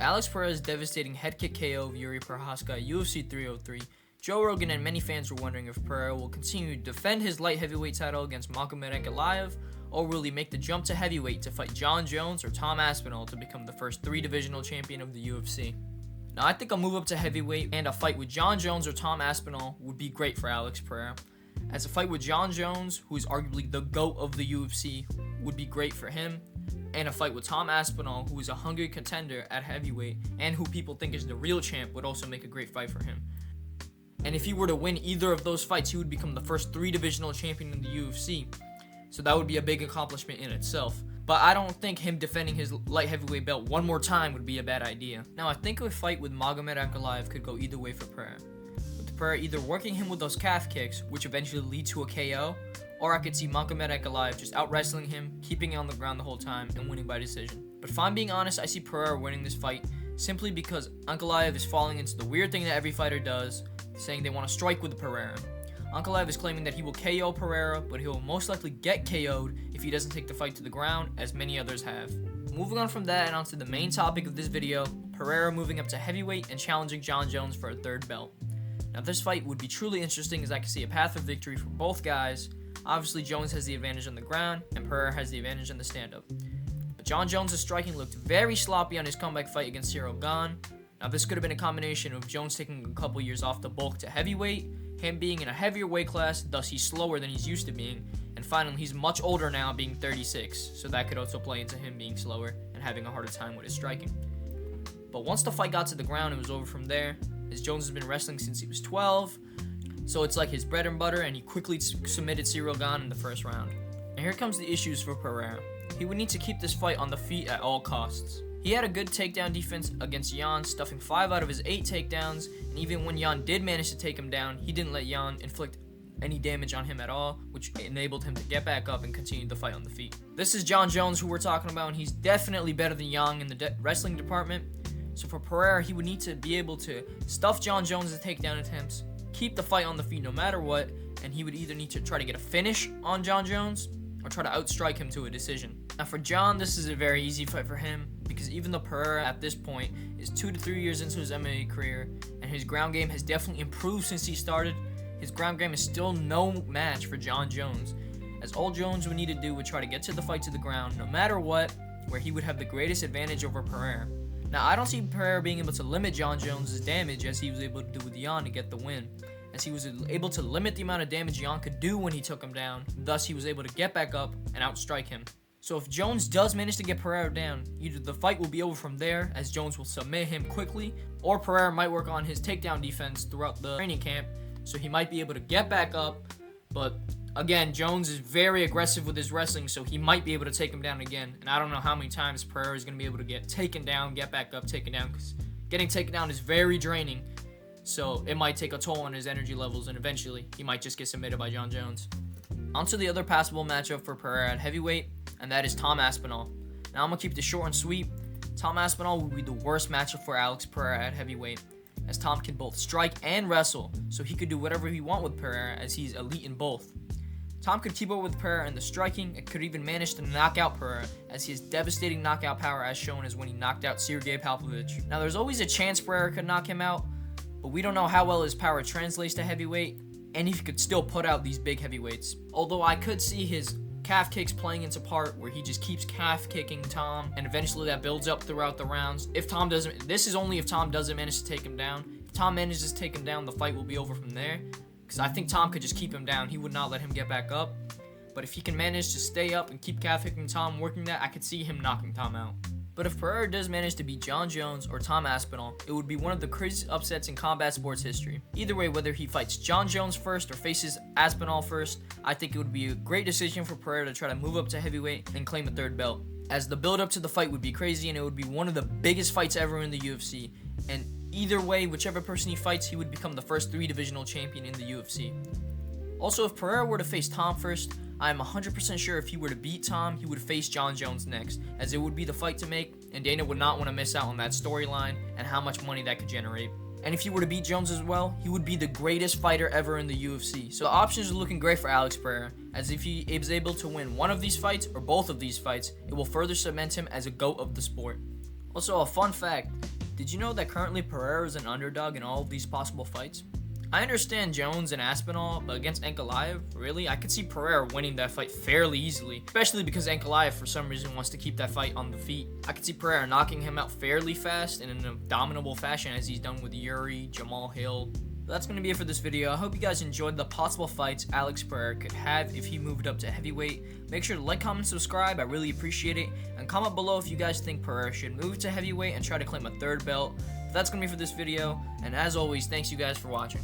Alex Pereira's devastating head kick KO of Yuri Prochazka at UFC 303, Joe Rogan and many fans were wondering if Pereira will continue to defend his light heavyweight title against Magomed Ankalaev, or will he make the jump to heavyweight to fight Jon Jones or Tom Aspen to become the first 3-divisional champion of the UFC. Now, I think a move up to heavyweight and a fight with Jon Jones or Tom Aspinall would be great for Alex Pereira, as a fight with Jon Jones, who is arguably the GOAT of the UFC, would be great for him, and a fight with Tom Aspinall, who is a hungry contender at heavyweight and who people think is the real champ, would also make a great fight for him. And if he were to win either of those fights, he would become the first 3-divisional champion in the UFC, so that would be a big accomplishment in itself. But I don't think him defending his light heavyweight belt one more time would be a bad idea. Now, I think a fight with Magomed Ankalaev could go either way for Pereira, with Pereira either working him with those calf kicks, which eventually lead to a KO, or I could see Magomed Ankalaev just out-wrestling him, keeping it on the ground the whole time, and winning by decision. But if I'm being honest, I see Pereira winning this fight simply because Ankalaev is falling into the weird thing that every fighter does, saying they want to strike with Pereira. Ankalaev is claiming that he will KO Pereira, but he will most likely get KO'd if he doesn't take the fight to the ground, as many others have. Moving on from that and onto the main topic of this video, Pereira moving up to heavyweight and challenging Jon Jones for a third belt. Now, this fight would be truly interesting, as I can see a path of victory for both guys. Obviously, Jones has the advantage on the ground, and Pereira has the advantage on the stand-up. But Jon Jones' striking looked very sloppy on his comeback fight against Cyril Gane. Now, this could have been a combination of Jones taking a couple years off the bulk to heavyweight, him being in a heavier weight class, thus he's slower than he's used to being, and finally, he's much older now, being 36, so that could also play into him being slower and having a harder time with his striking. But once the fight got to the ground, it was over from there, as Jones has been wrestling since he was 12, so it's like his bread and butter, and he quickly submitted Cyril Gane in the first round. And here comes the issues for Pereira. He would need to keep this fight on the feet at all costs. He had a good takedown defense against Jan, stuffing 5 out of his 8 takedowns, and even when Jan did manage to take him down, he didn't let Jan inflict any damage on him at all, which enabled him to get back up and continue the fight on the feet. This is Jon Jones who we're talking about, and he's definitely better than Jan in the wrestling department. So for Pereira, he would need to be able to stuff Jon Jones' takedown attempts, keep the fight on the feet no matter what, and he would either need to try to get a finish on Jon Jones or try to outstrike him to a decision. Now for Jon, this is a very easy fight for him, because even though Pereira at this point is 2 to 3 years into his MMA career, and his ground game has definitely improved since he started, his ground game is still no match for Jon Jones, as all Jones would need to do would try to get to the fight to the ground no matter what, where he would have the greatest advantage over Pereira. Now, I don't see Pereira being able to limit Jon Jones' damage as he was able to do with Jan to get the win, as he was able to limit the amount of damage Jan could do when he took him down, thus he was able to get back up and outstrike him. So if Jones does manage to get Pereira down, either the fight will be over from there, as Jones will submit him quickly, or Pereira might work on his takedown defense throughout the training camp, so he might be able to get back up, but again, Jones is very aggressive with his wrestling, so he might be able to take him down again, and I don't know how many times Pereira is going to be able to get taken down, get back up, taken down, because getting taken down is very draining, so it might take a toll on his energy levels, and eventually, he might just get submitted by Jon Jones. On to the other passable matchup for Pereira at heavyweight, and that is Tom Aspinall. Now, I'm going to keep this short and sweet. Tom Aspinall would be the worst matchup for Alex Pereira at heavyweight, as Tom can both strike and wrestle, so he could do whatever he wants with Pereira, as he's elite in both. Tom could keep up with Pereira in the striking, and could even manage to knock out Pereira, as he has devastating knockout power, as shown as when he knocked out Sergey Pavlovich. Now, there's always a chance Pereira could knock him out, but we don't know how well his power translates to heavyweight, and if he could still put out these big heavyweights. Although I could see his calf kicks playing into part, where he just keeps calf kicking Tom, and eventually that builds up throughout the rounds. This is only if Tom doesn't manage to take him down. If Tom manages to take him down, the fight will be over from there, because I think Tom could just keep him down. He would not let him get back up, but if he can manage to stay up and keep calf kicking Tom, working that, I could see him knocking Tom out. But if Pereira does manage to beat Jon Jones or Tom Aspinall, it would be one of the craziest upsets in combat sports history. Either way, whether he fights Jon Jones first or faces Aspinall first, I think it would be a great decision for Pereira to try to move up to heavyweight and claim a third belt, as the build up to the fight would be crazy, and it would be one of the biggest fights ever in the UFC, and either way, whichever person he fights, he would become the first 3-divisional champion in the UFC. Also, if Pereira were to face Tom first, I am 100% sure if he were to beat Tom, he would face Jon Jones next, as it would be the fight to make, and Dana would not want to miss out on that storyline and how much money that could generate. And if he were to beat Jones as well, he would be the greatest fighter ever in the UFC. So the options are looking great for Alex Pereira, as if he is able to win one of these fights or both of these fights, it will further cement him as a GOAT of the sport. Also, a fun fact, did you know that currently Pereira is an underdog in all of these possible fights? I understand Jones and Aspinall, but against Ankalaev, really? I could see Pereira winning that fight fairly easily, especially because Ankalaev for some reason wants to keep that fight on the feet. I could see Pereira knocking him out fairly fast in an abominable fashion as he's done with Yuri, Jamal Hill. That's going to be it for this video. I hope you guys enjoyed the possible fights Alex Pereira could have if he moved up to heavyweight. Make sure to like, comment, subscribe. I really appreciate it. And comment below if you guys think Pereira should move to heavyweight and try to claim a third belt. But that's going to be it for this video. And as always, thanks you guys for watching.